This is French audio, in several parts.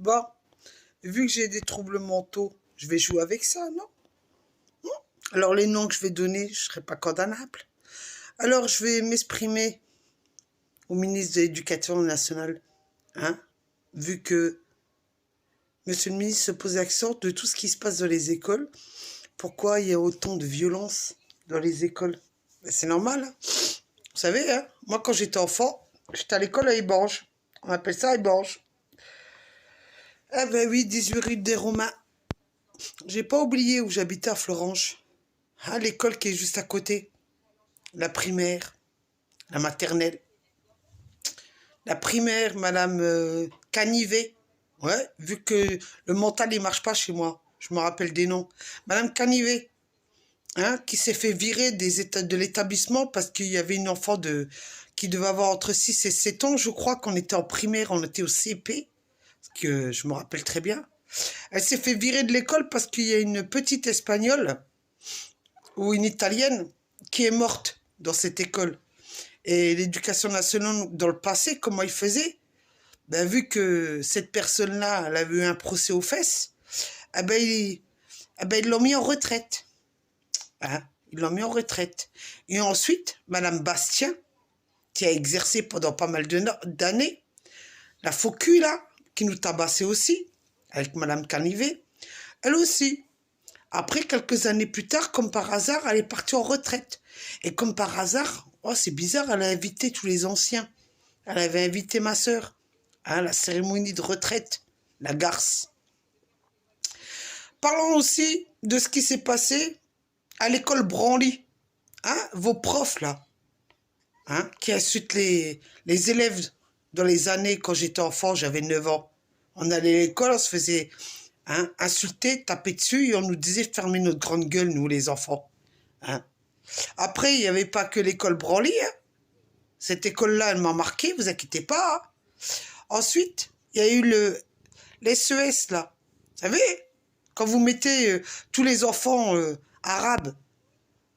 Bon, vu que j'ai des troubles mentaux, je vais jouer avec ça, non? Alors les noms que je vais donner, je ne serai pas condamnable. Alors je vais m'exprimer au ministre de l'Éducation nationale, hein, vu que Monsieur le ministre se pose l'accent de tout ce qui se passe dans les écoles. Pourquoi il y a autant de violence dans les écoles? Ben, c'est normal, hein. Vous savez, hein, moi quand j'étais enfant, j'étais à l'école à Ébange. On appelle ça Ébange. Ah ben oui, 18 rue des Romains. J'ai pas oublié où j'habitais à Florange. Ah, l'école qui est juste à côté. La primaire, la maternelle. La primaire, Madame Canivet. Ouais, vu que le mental, il marche pas chez moi. Je me rappelle des noms. Madame Canivet, hein, qui s'est fait virer de l'établissement parce qu'il y avait une enfant qui devait avoir entre 6 et 7 ans. Je crois qu'on était en primaire, on était au CP, parce que je me rappelle très bien. Elle s'est fait virer de l'école parce qu'il y a une petite Espagnole ou une Italienne qui est morte dans cette école. Et l'éducation nationale, dans le passé, comment ils faisaient? Ben, vu que cette personne-là, elle avait eu un procès aux fesses, eh ben, ils l'ont mis en retraite. Hein, ils l'ont mis en retraite. Et ensuite, Madame Bastien, qui a exercé pendant pas mal d'années, la faux cul, là, qui nous tabassait aussi, avec Madame Canivet, elle aussi. Après, quelques années plus tard, comme par hasard, elle est partie en retraite. Et comme par hasard, oh, c'est bizarre, elle a invité tous les anciens. Elle avait invité ma sœur, hein, la cérémonie de retraite, la garce. Parlons aussi de ce qui s'est passé à l'école Branly. Hein, vos profs, là, hein, qui insultent les élèves dans les années, quand j'étais enfant, j'avais 9 ans. On allait à l'école, on se faisait insulter, taper dessus, et on nous disait de fermer notre grande gueule, nous, les enfants. Hein. Après, il n'y avait pas que l'école Branly. Hein. Cette école-là, elle m'a marqué, vous inquiétez pas. Hein. Ensuite, il y a eu l'SES, là. Vous savez, quand vous mettez tous les enfants arabes,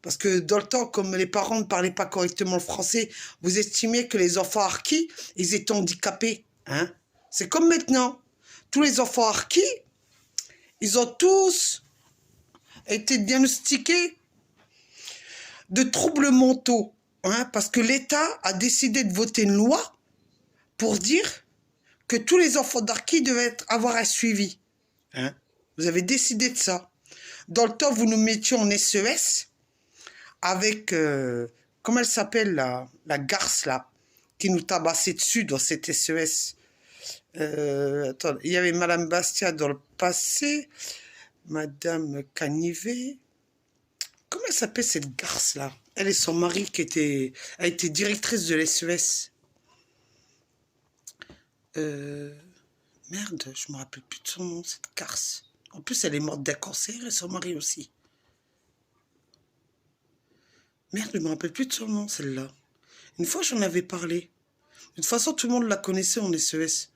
parce que dans le temps, comme les parents ne parlaient pas correctement le français, vous estimiez que les enfants harkis, ils étaient handicapés. Hein. C'est comme maintenant. Tous les enfants harkis, ils ont tous été diagnostiqués de troubles mentaux. Hein, parce que l'État a décidé de voter une loi pour dire que tous les enfants d'harkis devaient avoir un suivi. Hein. Vous avez décidé de ça. Dans le temps, vous nous mettiez en SES avec, comment elle s'appelle, la garce, là, qui nous tabassait dessus dans cette SES. Attends, il y avait Madame Bastia dans le passé, Madame Canivet. Comment elle s'appelle cette garce-là? Elle et son mari a été directrice de l'SES. Merde, je me rappelle plus de son nom, cette garce. En plus, elle est morte d'un cancer et son mari aussi. Merde, je me rappelle plus de son nom, celle-là. Une fois, j'en avais parlé. De toute façon, tout le monde la connaissait en SES.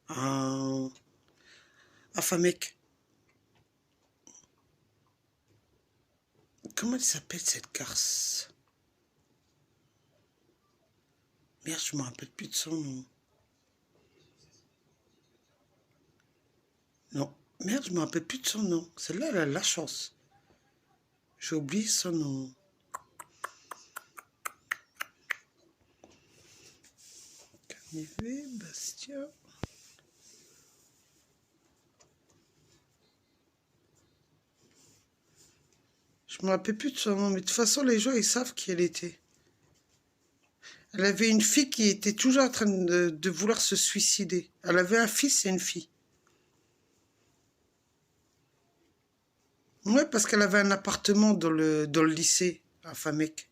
Ah, Afamec. Comment elle s'appelle, cette garce? Merde, je me rappelle plus de son nom. Non. Merde, je me rappelle plus de son nom. Celle-là, elle a la chance. J'ai oublié son nom. Canivet, Bastia. Je me rappelle plus de son nom, mais de toute façon, les gens, ils savent qui elle était. Elle avait une fille qui était toujours en train de vouloir se suicider. Elle avait un fils et une fille. Ouais, parce qu'elle avait un appartement dans le lycée, à Famec.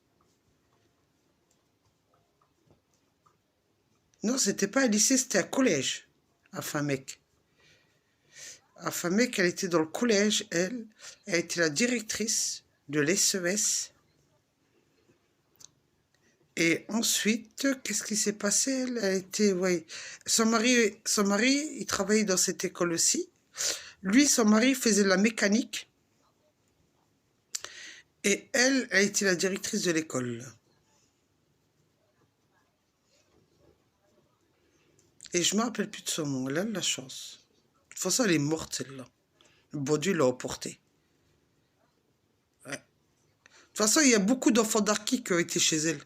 Non, c'était pas un lycée, c'était un collège, à Famec. À Famec, elle était dans le collège, elle. Elle était la directrice de l'SES. Et ensuite, qu'est-ce qui s'est passé? Elle était, ouais. Son mari, il travaillait dans cette école aussi. Lui, son mari faisait de la mécanique. Et elle était la directrice de l'école. Et je ne me rappelle plus de son nom. Elle a de la chance. toute façon, elle est morte, celle-là. Le bon Dieu l'a emportée. Ouais. De toute façon, il y a beaucoup d'enfants d'Arki qui ont été chez elle.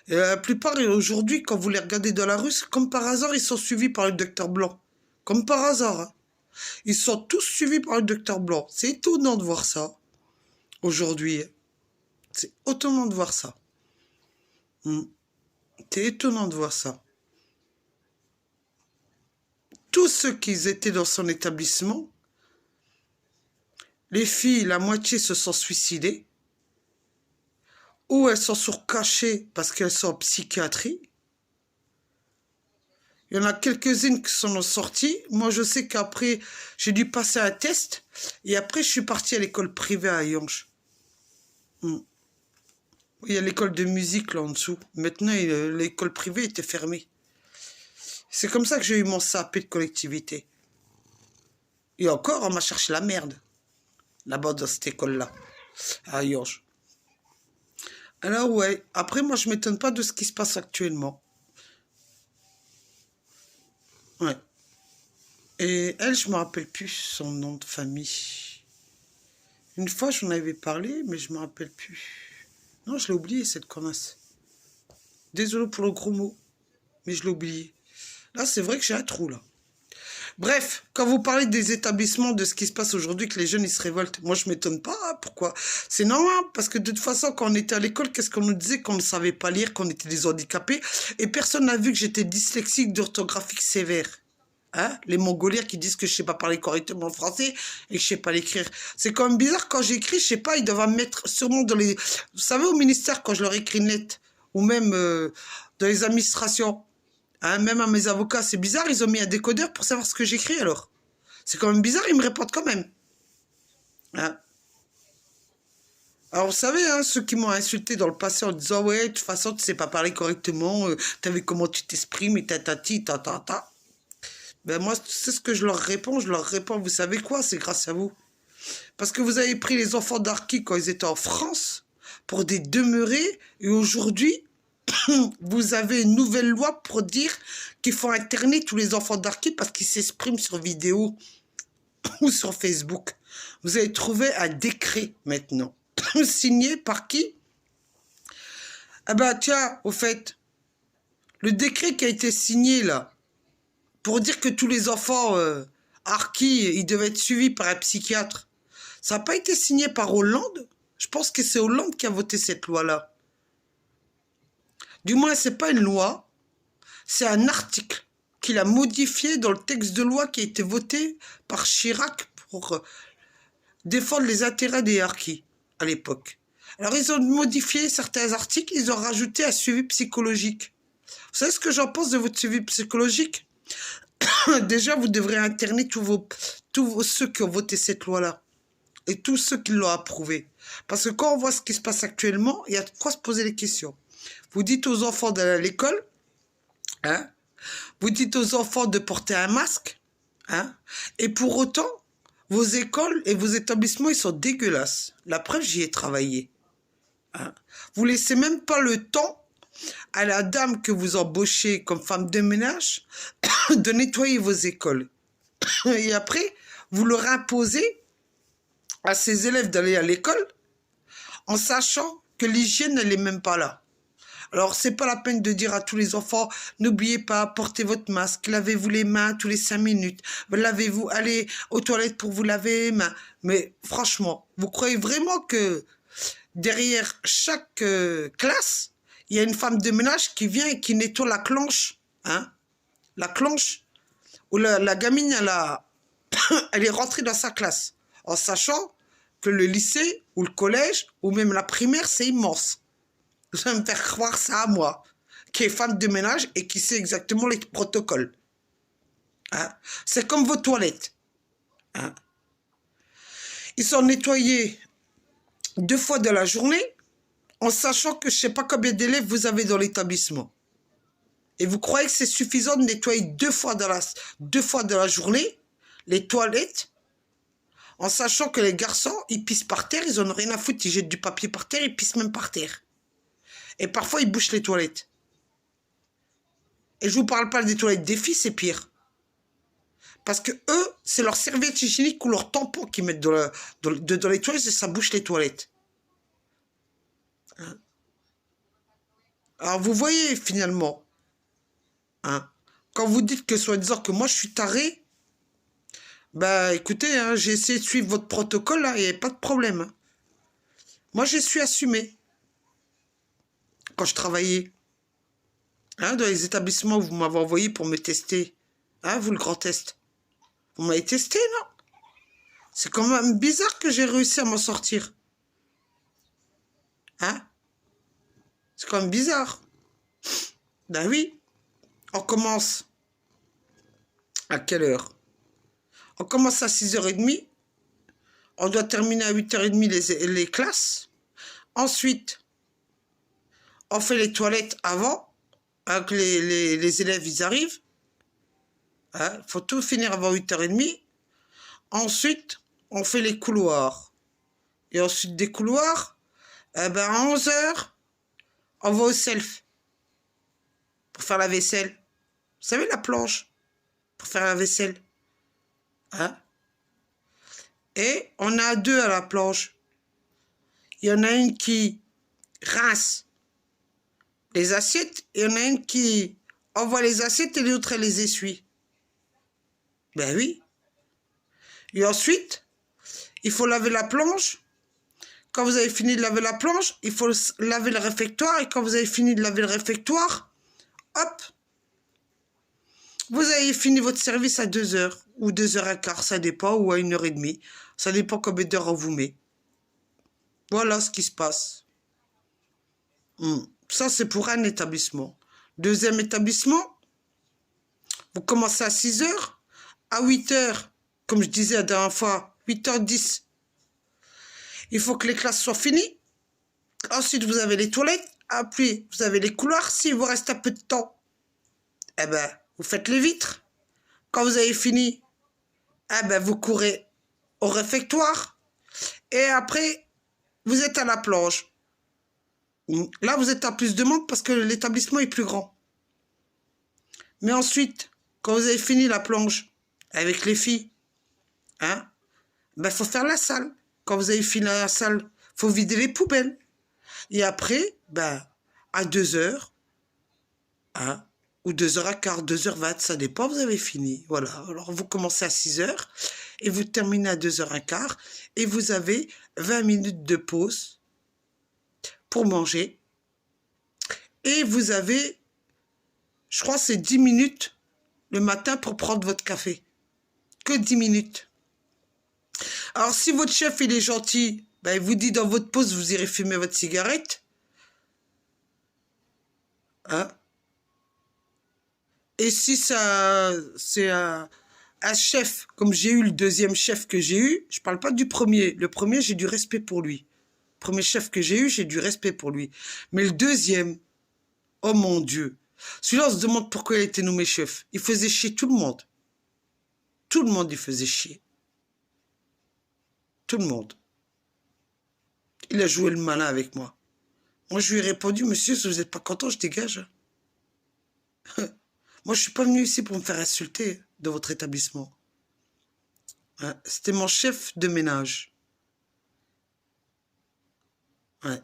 Et la plupart, aujourd'hui, quand vous les regardez dans la rue, comme par hasard, ils sont suivis par le docteur Blanc. Comme par hasard. Hein. Ils sont tous suivis par le docteur Blanc. C'est étonnant de voir ça. Aujourd'hui. C'est étonnant de voir ça. C'est étonnant de voir ça. Tous ceux qui étaient dans son établissement, les filles, la moitié se sont suicidées. Ou elles sont surcachées parce qu'elles sont en psychiatrie. Il y en a quelques-unes qui sont sorties. Moi, je sais qu'après, j'ai dû passer un test. Et après, je suis partie à l'école privée à Yonge. Il y a l'école de musique là en dessous. Maintenant, l'école privée était fermée. C'est comme ça que j'ai eu mon CAP de collectivité. Et encore, on m'a cherché la merde. Là-bas, dans cette école-là. À Yonge. Alors, ouais. Après, moi, je ne m'étonne pas de ce qui se passe actuellement. Ouais. Et elle, je ne me rappelle plus son nom de famille. Une fois, j'en avais parlé, mais je ne me rappelle plus. Non, je l'ai oublié, cette connasse. Désolé pour le gros mot, mais je l'ai oublié. Là, c'est vrai que j'ai un trou, là. Bref, quand vous parlez des établissements, de ce qui se passe aujourd'hui, que les jeunes, ils se révoltent, moi, je ne m'étonne pas. Hein, pourquoi? C'est normal, parce que de toute façon, quand on était à l'école, qu'est-ce qu'on nous disait? Qu'on ne savait pas lire, qu'on était des handicapés. Et personne n'a vu que j'étais dyslexique d'orthographique sévère. Hein? Les Mongoliens qui disent que je ne sais pas parler correctement français et que je ne sais pas l'écrire. C'est quand même bizarre, quand j'écris, je ne sais pas, ils doivent me mettre sûrement dans les... Vous savez, au ministère, quand je leur écris une lettre, ou même dans les administrations, hein, même à mes avocats, c'est bizarre, ils ont mis un décodeur pour savoir ce que j'écris alors. C'est quand même bizarre, ils me répondent quand même. Hein? Alors, vous savez, hein, ceux qui m'ont insulté dans le passé en disant « Ouais, de toute façon, tu ne sais pas parler correctement, tu as vu comment tu t'exprimes, et tatati, tatata. » Ben moi, c'est ce que je leur réponds. Je leur réponds, vous savez quoi? C'est grâce à vous. Parce que vous avez pris les enfants d'Arki quand ils étaient en France pour des demeurés. Et aujourd'hui, vous avez une nouvelle loi pour dire qu'il faut interner tous les enfants d'Arki parce qu'ils s'expriment sur vidéo ou sur Facebook. Vous avez trouvé un décret maintenant. Signé par qui? Ah ben tiens, au fait, le décret qui a été signé là, pour dire que tous les enfants Arki, ils devaient être suivis par un psychiatre. Ça n'a pas été signé par Hollande. Je pense que c'est Hollande qui a voté cette loi-là. Du moins, ce n'est pas une loi. C'est un article qu'il a modifié dans le texte de loi qui a été voté par Chirac pour défendre les intérêts des Harkis à l'époque. Alors, ils ont modifié certains articles, ils ont rajouté un suivi psychologique. Vous savez ce que j'en pense de votre suivi psychologique? Déjà, vous devrez interner tous ceux qui ont voté cette loi-là. Et tous ceux qui l'ont approuvée. Parce que quand on voit ce qui se passe actuellement, il y a de quoi se poser les questions. Vous dites aux enfants d'aller à l'école, hein? Vous dites aux enfants de porter un masque, hein? Et pour autant, vos écoles et vos établissements, ils sont dégueulasses. La preuve, j'y ai travaillé. Hein? Vous laissez même pas le temps à la dame que vous embauchez comme femme de ménage de nettoyer vos écoles. Et après, vous leur imposez à ces élèves d'aller à l'école en sachant que l'hygiène, elle n'est même pas là. Alors, c'est pas la peine de dire à tous les enfants, n'oubliez pas, portez votre masque, lavez-vous les mains tous les 5 minutes, lavez-vous, allez aux toilettes pour vous laver les mains. Mais franchement, vous croyez vraiment que derrière chaque classe, il y a une femme de ménage qui vient et qui nettoie la clenche, hein? La clenche, où la gamine, elle est rentrée dans sa classe, en sachant que le lycée, ou le collège, ou même la primaire, c'est immense. Vous allez me faire croire ça à moi, qui est femme de ménage et qui sait exactement les protocoles. Hein? C'est comme vos toilettes. Hein? Ils sont nettoyés 2 fois dans la journée, en sachant que je ne sais pas combien d'élèves vous avez dans l'établissement. Et vous croyez que c'est suffisant de nettoyer 2 fois dans la journée les toilettes, en sachant que les garçons, ils pissent par terre, ils n'en ont rien à foutre, ils jettent du papier par terre, ils pissent même par terre. Et parfois, ils bouchent les toilettes. Et je ne vous parle pas des toilettes des filles, c'est pire. Parce que eux, c'est leur serviette hygiénique ou leur tampon qu'ils mettent dans les toilettes et ça bouche les toilettes. Hein? Alors vous voyez finalement, hein, quand vous dites que soi-disant que moi je suis taré, bah écoutez, hein, j'ai essayé de suivre votre protocole, là, il n'y avait pas de problème. Hein. Moi je suis assumé quand je travaillais hein, dans les établissements où vous m'avez envoyé pour me tester. Hein, vous le grand test. Vous m'avez testé, non? C'est quand même bizarre que j'ai réussi à m'en sortir. Hein? C'est quand même bizarre. Ben oui. On commence à quelle heure? On commence à 6h30. On doit terminer à 8h30 les classes. Ensuite, on fait les toilettes avant, que les élèves ils arrivent. Hein? Faut tout finir avant 8h30. Ensuite, on fait les couloirs. Et ensuite des couloirs, à 11h, on va au self pour faire la vaisselle. Vous savez, la planche pour faire la vaisselle. Hein? Et on a deux à la planche. Il y en a une qui rince les assiettes et il y en a une qui envoie les assiettes et l'autre elle les essuie. Ben oui. Et ensuite, il faut laver la planche. Quand vous avez fini de laver la planche, il faut laver le réfectoire. Et quand vous avez fini de laver le réfectoire, hop, vous avez fini votre service à 2h ou 2h15, ça dépend, ou à 1h30. Ça dépend combien d'heures on vous met. Voilà ce qui se passe. Ça, c'est pour un établissement. Deuxième établissement, vous commencez à 6h, à 8h, comme je disais la dernière fois, 8h10, il faut que les classes soient finies. Ensuite, vous avez les toilettes. Après, vous avez les couloirs. S'il vous reste un peu de temps, eh ben, vous faites les vitres. Quand vous avez fini, eh ben, vous courez au réfectoire. Et après, vous êtes à la planche. Là, vous êtes à plus de monde parce que l'établissement est plus grand. Mais ensuite, quand vous avez fini la planche avec les filles, hein, ben, faut faire la salle. Quand vous avez fini la salle, faut vider les poubelles. Et après, ben, à 2h, hein, ou 2h15, 2h20, ça dépend, vous avez fini. Voilà. Alors, vous commencez à 6h et vous terminez à 2h15 et vous avez 20 minutes de pause pour manger. Et vous avez, je crois, c'est 10 minutes le matin pour prendre votre café. Que 10 minutes. Alors, si votre chef, il est gentil, ben, il vous dit dans votre pause, vous irez fumer votre cigarette. Hein? Et si ça, c'est un chef, comme j'ai eu le deuxième chef que j'ai eu, je parle pas du premier. Le premier, j'ai du respect pour lui. Le premier chef que j'ai eu, j'ai du respect pour lui. Mais le deuxième, oh mon Dieu. Celui-là, on se demande pourquoi il était nommé chef. Il faisait chier tout le monde. Tout le monde, il faisait chier. Tout le monde. Il a joué le malin avec moi. Moi, je lui ai répondu, monsieur, si vous n'êtes pas content, je dégage. Moi, je suis pas venu ici pour me faire insulter de votre établissement. Hein? C'était mon chef de ménage. Ouais.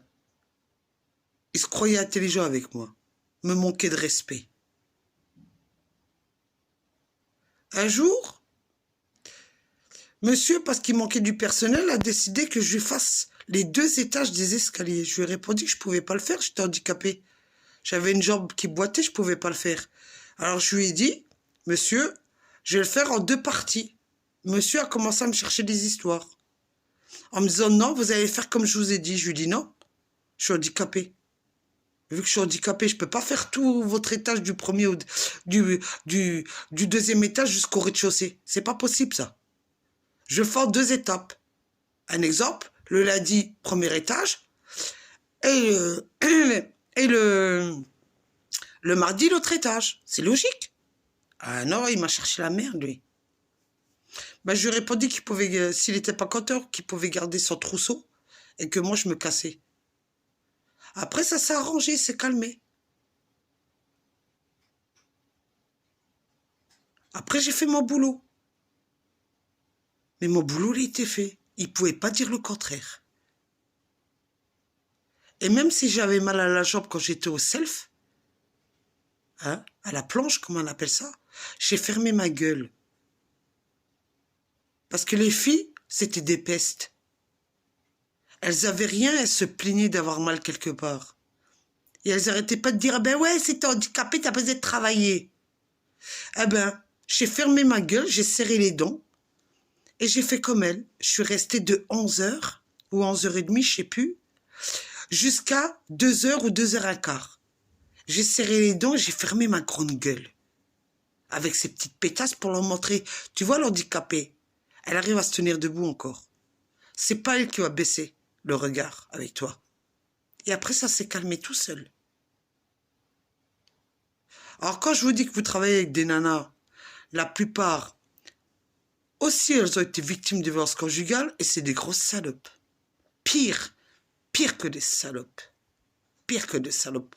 Il se croyait intelligent avec moi. Me manquait de respect. Un jour, monsieur, parce qu'il manquait du personnel, a décidé que je lui fasse les 2 étages des escaliers. Je lui ai répondu que je ne pouvais pas le faire, j'étais handicapé. J'avais une jambe qui boitait, je ne pouvais pas le faire. Alors je lui ai dit, monsieur, je vais le faire en 2 parties. Monsieur a commencé à me chercher des histoires. En me disant, non, vous allez faire comme je vous ai dit. Je lui ai dit, non, je suis handicapé. Vu que je suis handicapé, je ne peux pas faire tout votre étage du premier ou du deuxième étage jusqu'au rez-de-chaussée. C'est pas possible, ça. Je fais en 2 étapes. Un exemple, le lundi, premier étage, et, et le mardi, l'autre étage. C'est logique. Ah non, il m'a cherché la merde, lui. Ben, je lui ai répondu qu'il pouvait, s'il n'était pas content, qu'il pouvait garder son trousseau et que moi, je me cassais. Après, ça s'est arrangé, c'est calmé. Après, j'ai fait mon boulot. Mais mon boulot, il était fait. Il ne pouvait pas dire le contraire. Et même si j'avais mal à la jambe quand j'étais au self, hein, à la planche, comme on appelle ça, j'ai fermé ma gueule. Parce que les filles, c'était des pestes. Elles avaient rien, elles se plaignaient d'avoir mal quelque part. Et elles n'arrêtaient pas de dire, ah ben ouais, si t'es handicapé, t'as besoin de travailler. Ah ben, j'ai fermé ma gueule, j'ai serré les dents, et j'ai fait comme elles. Je suis restée de 11h, ou 11h30, je sais plus, jusqu'à 2h ou 2h15. J'ai serré les dents, j'ai fermé ma grande gueule. Avec ses petites pétasses pour leur montrer, tu vois l'handicapé, elle arrive à se tenir debout encore. C'est pas elle qui va baisser le regard avec toi. Et après, ça s'est calmé tout seul. Alors, quand je vous dis que vous travaillez avec des nanas, la plupart, aussi, elles ont été victimes de violences conjugales et c'est des grosses salopes. Pire que des salopes. Pire que des salopes.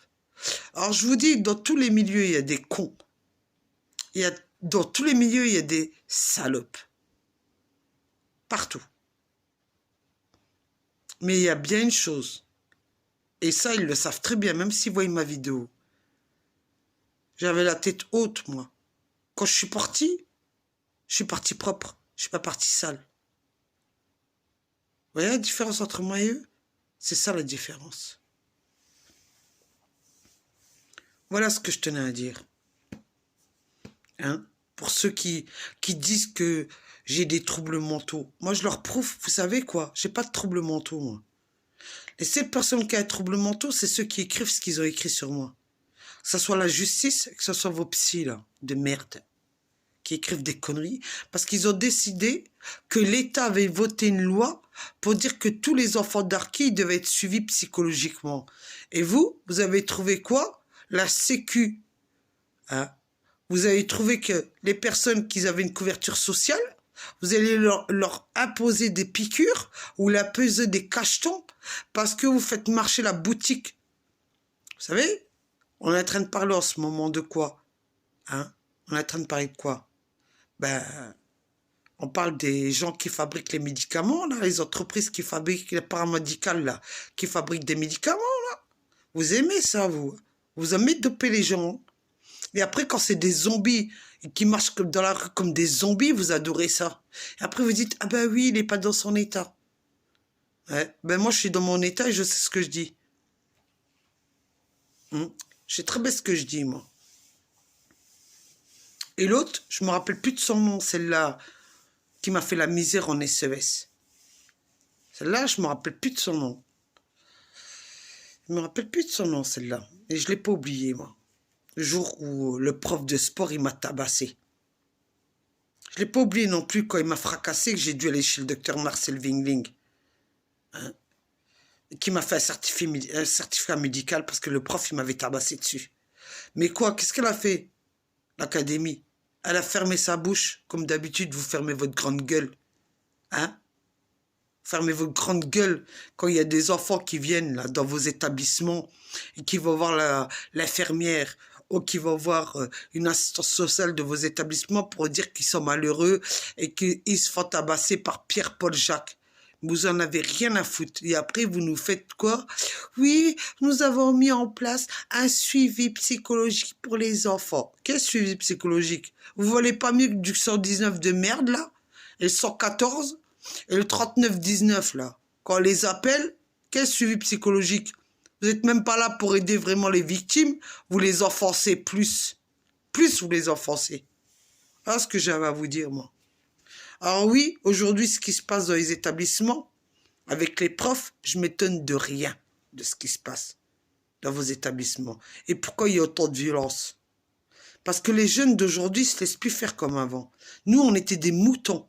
Alors, je vous dis, dans tous les milieux, il y a des cons. Dans tous les milieux, il y a des salopes. Partout. Mais il y a bien une chose. Et ça, ils le savent très bien, même s'ils voient ma vidéo. J'avais la tête haute, moi. Quand je suis parti propre. Je suis pas parti sale. Vous voyez la différence entre moi et eux? C'est ça la différence. Voilà ce que je tenais à dire. Hein? Pour ceux qui disent que j'ai des troubles mentaux. Moi, je leur prouve, vous savez quoi? J'ai pas de troubles mentaux, moi. Les seules personnes qui ont des troubles mentaux, c'est ceux qui écrivent ce qu'ils ont écrit sur moi. Que ce soit la justice, que ce soit vos psys, là, de merde, qui écrivent des conneries, parce qu'ils ont décidé que l'État avait voté une loi pour dire que tous les enfants d'Arki devaient être suivis psychologiquement. Et vous avez trouvé quoi? La Sécu. Hein? Vous avez trouvé que les personnes qui avaient une couverture sociale, vous allez leur imposer des piqûres ou leur peser des cachetons parce que vous faites marcher la boutique. Vous savez, on est en train de parler en ce moment de quoi? Hein? On est en train de parler de quoi? Ben, on parle des gens qui fabriquent les médicaments, là, les entreprises qui fabriquent les paramédicales, là, qui fabriquent des médicaments, là. Vous aimez ça, vous? Vous aimez doper les gens. Et après, quand c'est des zombies qui marchent dans la rue comme des zombies, vous adorez ça. Et après, vous dites, ah ben oui, il n'est pas dans son état. Ouais. Ben moi, je suis dans mon état et je sais ce que je dis. Je sais très bien ce que je dis, moi. Et l'autre, je me rappelle plus de son nom, celle-là, qui m'a fait la misère en SES. Celle-là, je me rappelle plus de son nom. Je me rappelle plus de son nom, celle-là. Et je l'ai pas oublié, moi. Le jour où le prof de sport, il m'a tabassé. Je l'ai pas oublié non plus quand il m'a fracassé, que j'ai dû aller chez le docteur Marcel Wingling. Hein? Qui m'a fait un certificat médical parce que le prof, il m'avait tabassé dessus. Mais quoi, qu'est-ce qu'elle a fait, l'académie? Elle a fermé sa bouche, comme d'habitude, vous fermez votre grande gueule. Hein? Fermez votre grande gueule quand il y a des enfants qui viennent là, dans vos établissements et qui vont voir l'infirmière ou qui vont voir une assistance sociale de vos établissements pour dire qu'ils sont malheureux et qu'ils se font tabasser par Pierre-Paul Jacques. Vous en avez rien à foutre. Et après, vous nous faites quoi? Oui, nous avons mis en place un suivi psychologique pour les enfants. Quel suivi psychologique? Vous valez pas mieux que du 119 de merde, là? Et le 114? Et le 39-19, là? Quand on les appelle, quel suivi psychologique? Vous n'êtes même pas là pour aider vraiment les victimes. Vous les offensez plus. Plus vous les offensez. Voilà ce que j'avais à vous dire, moi. Alors oui, aujourd'hui, ce qui se passe dans les établissements, avec les profs, je m'étonne de rien de ce qui se passe dans vos établissements. Et pourquoi il y a autant de violence? Parce que les jeunes d'aujourd'hui ne se laissent plus faire comme avant. Nous, on était des moutons.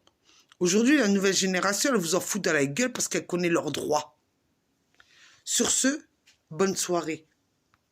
Aujourd'hui, la nouvelle génération, elle vous en fout dans la gueule parce qu'elle connaît leurs droits. Sur ce, bonne soirée.